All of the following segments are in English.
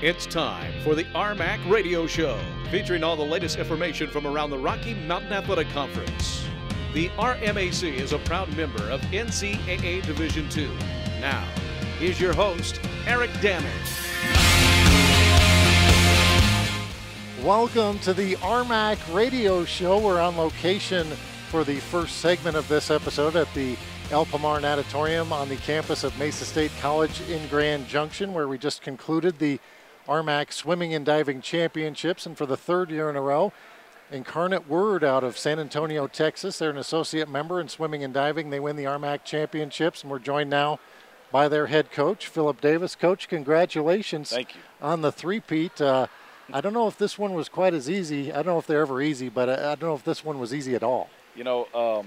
It's time for the RMAC Radio Show, featuring all the latest information from around the Rocky Mountain Athletic Conference. The RMAC is a proud member of NCAA Division II. Now, here's your host, Eric Damage. Welcome to the RMAC Radio Show. We're on location for the first segment of this episode at the El Pomar Natatorium on the campus of Mesa State College in Grand Junction, where we just concluded the RMAC Swimming and Diving Championships. And for the third year in a row, Incarnate Word out of San Antonio, Texas. They're an associate member in swimming and diving. They win the RMAC Championships, and we're joined now by their head coach, Phillip Davis. Coach, congratulations. Thank you. On the three-peat. I don't know if this one was quite as easy. I don't know if they're ever easy, but I don't know if this one was easy at all. You know,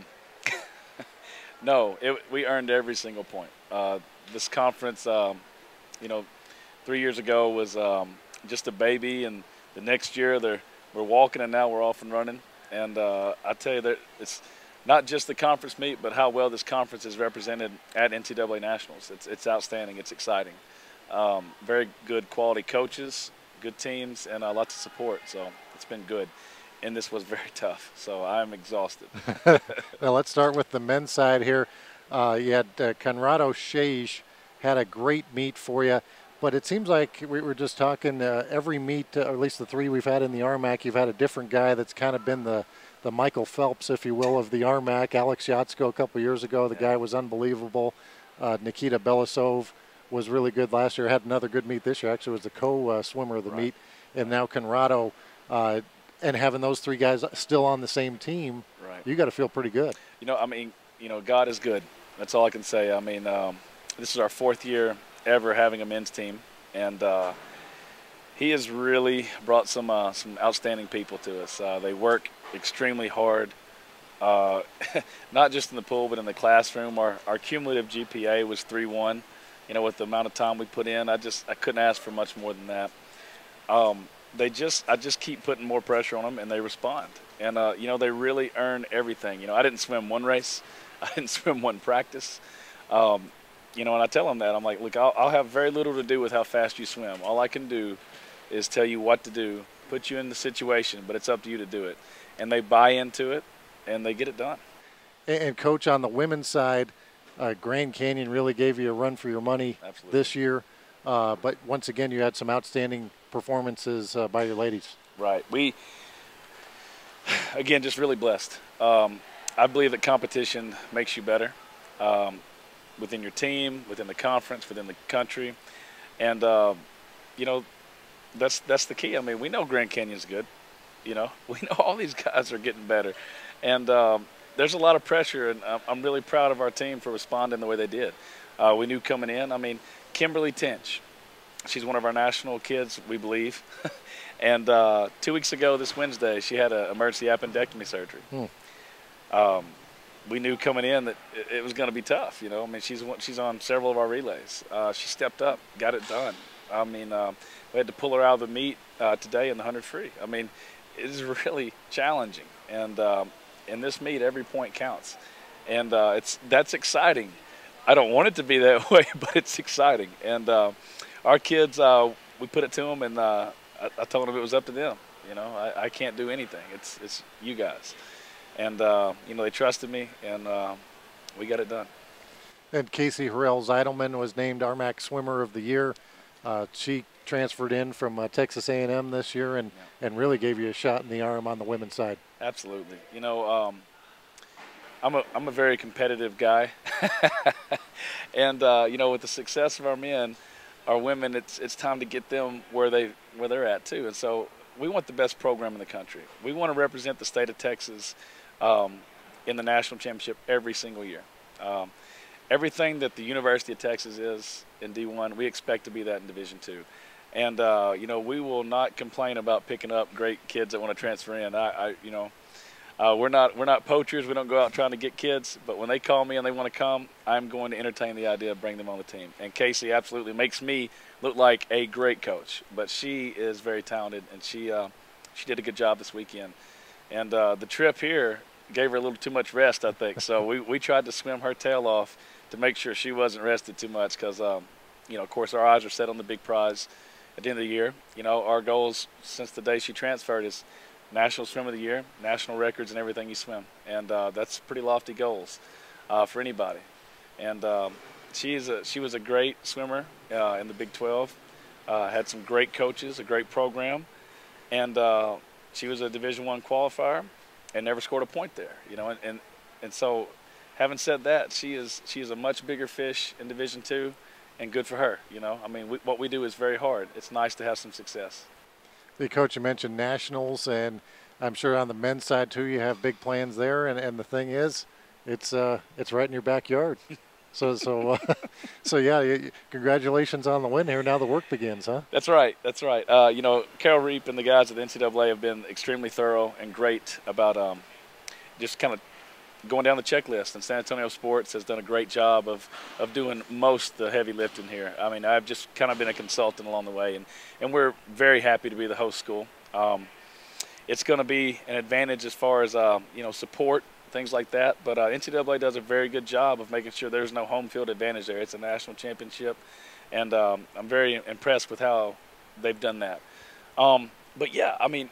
no, we earned every single point. This conference, 3 years ago was just a baby, and the next year we're walking, and now we're off and running. And I tell you, that it's not just the conference meet, but how well this conference is represented at NCAA Nationals. It's outstanding. It's exciting. Very good quality coaches, good teams, and lots of support. So it's been good. And this was very tough, so I'm exhausted. Well, let's start with the men's side here. You had Conrado Shage had a great meet for you, but it seems like we were just talking every meet, or at least the three we've had in the RMAC, you've had a different guy that's kind of been the Michael Phelps, if you will, of the RMAC. Alex Yatsko a couple years ago, the guy was unbelievable. Nikita Belasov was really good last year, had another good meet this year, actually was the co-swimmer of the meet, and now Conrado. And having those three guys still on the same team, you got to feel pretty good. God is good. That's all I can say. This is our fourth year ever having a men's team, and he has really brought some outstanding people to us. They work extremely hard, not just in the pool, but in the classroom. Our cumulative GPA was 3.1. With the amount of time we put in, I couldn't ask for much more than that. I just keep putting more pressure on them, and they respond. And, they really earn everything. I didn't swim one race. I didn't swim one practice. And I tell them that. I'm like, look, I'll have very little to do with how fast you swim. All I can do is tell you what to do, put you in the situation, but it's up to you to do it. And they buy into it, and they get it done. And Coach, on the women's side, Grand Canyon really gave you a run for your money this year. But once again, you had some outstanding performances by your ladies. Right. We, again, just really blessed. I believe that competition makes you better within your team, within the conference, within the country. And, that's the key. We know Grand Canyon's good. We know all these guys are getting better. And there's a lot of pressure, and I'm really proud of our team for responding the way they did. We knew coming in, Kimberly Tinch. She's one of our national kids, we believe. And 2 weeks ago this Wednesday, she had an emergency appendectomy surgery. We knew coming in that it was going to be tough. She's on several of our relays. She stepped up, got it done. We had to pull her out of the meet today in the 100 free. It is really challenging. And in this meet, every point counts. And that's exciting. I don't want it to be that way, but it's exciting. And our kids, we put it to them, and I told them it was up to them. I can't do anything. It's you guys. And, they trusted me, and we got it done. And Casey Harrell-Zeidelman was named RMAC Swimmer of the Year. She transferred in from Texas A&M this year and really gave you a shot in the arm on the women's side. Absolutely. I'm a very competitive guy. And, with the success of our men, our women, it's time to get them where they're at too. And so we want the best program in the country. We want to represent the state of Texas in the national championship every single year. Everything that the University of Texas is in D1, we expect to be that in Division II. And we will not complain about picking up great kids that want to transfer in. We're not poachers. We don't go out trying to get kids. But when they call me and they want to come, I'm going to entertain the idea of bringing them on the team. And Casey absolutely makes me look like a great coach. But she is very talented, and she did a good job this weekend. And the trip here gave her a little too much rest, I think. So we tried to swim her tail off to make sure she wasn't rested too much because, of course, our eyes are set on the big prize. at the end of the year. You know, our goals since the day she transferred is National Swim of the Year, national records in everything you swim. And that's pretty lofty goals for anybody. And she was a great swimmer in the Big 12, had some great coaches, a great program, and she was a Division I qualifier and never scored a point there. You know, and so having said that, she is a much bigger fish in Division II, and good for her. You know, I mean, what we do is very hard. It's nice to have some success. The coach, you mentioned nationals, and I'm sure on the men's side too, you have big plans there. And the thing is, it's right in your backyard. So yeah, congratulations on the win here. Now the work begins, huh? That's right. That's right. You know, Carol Reap and the guys at the NCAA have been extremely thorough and great about just kind of going down the checklist. And San Antonio Sports has done a great job of doing most of the heavy lifting here. I mean, I've just kind of been a consultant along the way, and we're very happy to be the host school. It's going to be an advantage as far as you know, support, things like that, but NCAA does a very good job of making sure there's no home field advantage there. It's a national championship, and I'm very impressed with how they've done that. But yeah, I mean,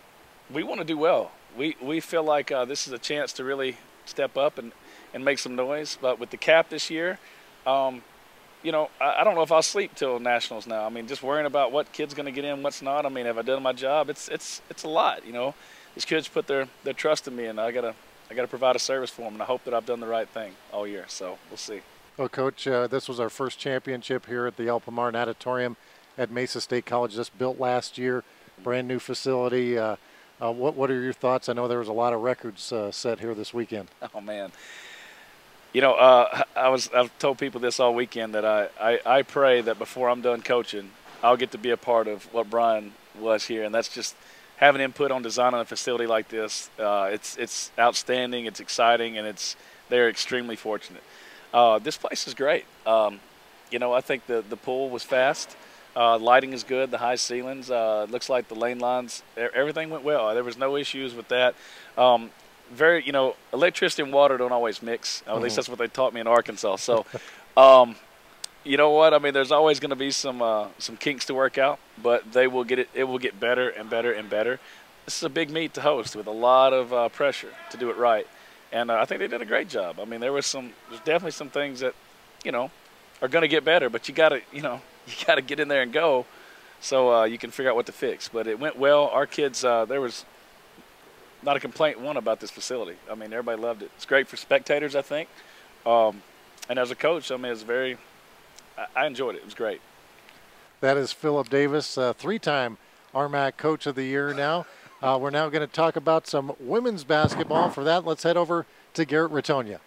we want to do well. We feel like this is a chance to really step up and make some noise. But with the cap this year, you know, I don't know if I'll sleep till nationals now. I mean, just worrying about what kid's going to get in, what's not. I mean, have I done my job? It's a lot, you know. These kids put their trust in me, and I gotta provide a service for them, and I hope that I've done the right thing all year. So we'll see. Well, Coach, this was our first championship here at the El Pomar Natatorium at Mesa State College, just built last year, brand new facility. What are your thoughts? I know there was a lot of records set here this weekend. Oh man, you know, I've told people this all weekend that I pray that before I'm done coaching, I'll get to be a part of what Brian was here, and that's just having input on designing a facility like this. It's outstanding, it's exciting, and they're extremely fortunate. This place is great. You know, I think the pool was fast. Lighting is good, the high ceilings. Looks like the lane lines, everything went well. There was no issues with that. You know, electricity and water don't always mix. At least that's what they taught me in Arkansas. So, you know what? I mean, there's always going to be some kinks to work out, but they will get it. It will get better and better and better. This is a big meet to host with a lot of pressure to do it right, and I think they did a great job. I mean, there's definitely some things that, you know, are going to get better, but you got to get in there and go, so you can figure out what to fix. But it went well. Our kids, there was not a complaint one about this facility. I mean, everybody loved it. It's great for spectators, I think, and as a coach, I mean, I enjoyed it. It was great. That is Phillip Davis, three-time RMAC Coach of the Year now. We're now going to talk about some women's basketball. For that, let's head over to Garrett Ratonia.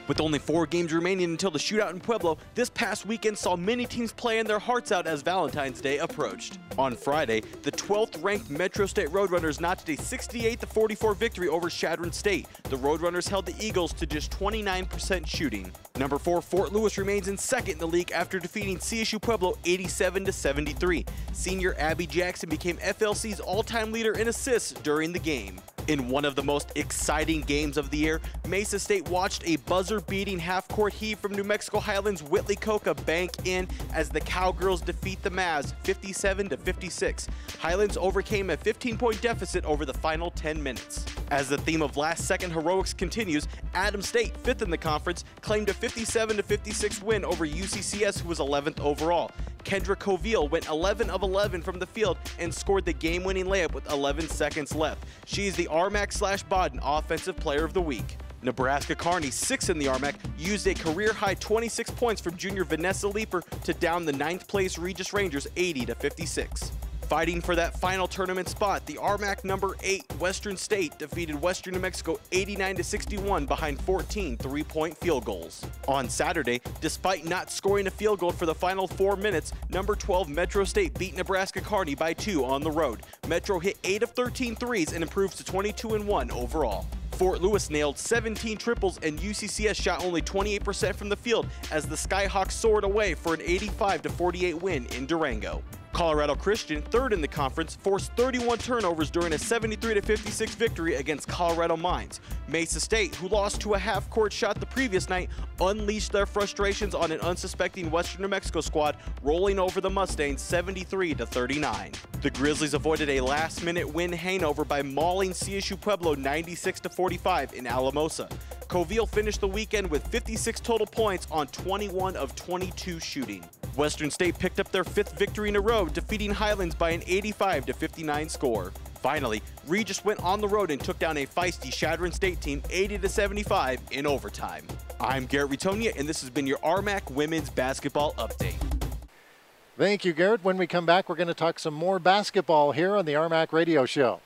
With only 4 games remaining until the shootout in Pueblo, this past weekend saw many teams playing their hearts out as Valentine's Day approached. On Friday, the 12th-ranked Metro State Roadrunners notched a 68-44 victory over Chadron State. The Roadrunners held the Eagles to just 29% shooting. Number 4, Fort Lewis remains in second in the league after defeating CSU Pueblo 87-73. Senior Abby Jackson became FLC's all-time leader in assists during the game. In one of the most exciting games of the year, Mesa State watched a buzzer-beating half-court heave from New Mexico Highlands' Whitley Coca bank in as the Cowgirls defeat the Mavs 57-56. Highlands overcame a 15-point deficit over the final 10 minutes. As the theme of last-second heroics continues, Adams State, 5th in the conference, claimed a 57-56 win over UCCS, who was 11th overall. Kendra Coville went 11 of 11 from the field and scored the game-winning layup with 11 seconds left. She is the RMAC/Baden Offensive Player of the Week. Nebraska Kearney, 6th in the RMAC, used a career-high 26 points from junior Vanessa Leeper to down the 9th-place Regis Rangers 80-56. Fighting for that final tournament spot, the RMAC number 8 Western State defeated Western New Mexico 89-61 behind 14 3-point field goals. On Saturday, despite not scoring a field goal for the final 4 minutes, number 12 Metro State beat Nebraska Kearney by 2 on the road. Metro hit 8 of 13 threes and improves to 22-1 overall. Fort Lewis nailed 17 triples and UCCS shot only 28% from the field as the Skyhawks soared away for an 85-48 win in Durango. Colorado Christian, third in the conference, forced 31 turnovers during a 73-56 victory against Colorado Mines. Mesa State, who lost to a half-court shot the previous night, unleashed their frustrations on an unsuspecting Western New Mexico squad, rolling over the Mustangs 73-39. The Grizzlies avoided a last-minute win hangover by mauling CSU Pueblo 96-45 in Alamosa. Coville finished the weekend with 56 total points on 21 of 22 shooting. Western State picked up their 5th victory in a row, defeating Highlands by an 85-59 score. Finally, Regis went on the road and took down a feisty Chadron State team 80-75 in overtime. I'm Garrett Ritonia, and this has been your RMAC Women's Basketball Update. Thank you, Garrett. When we come back, we're going to talk some more basketball here on the RMAC Radio Show.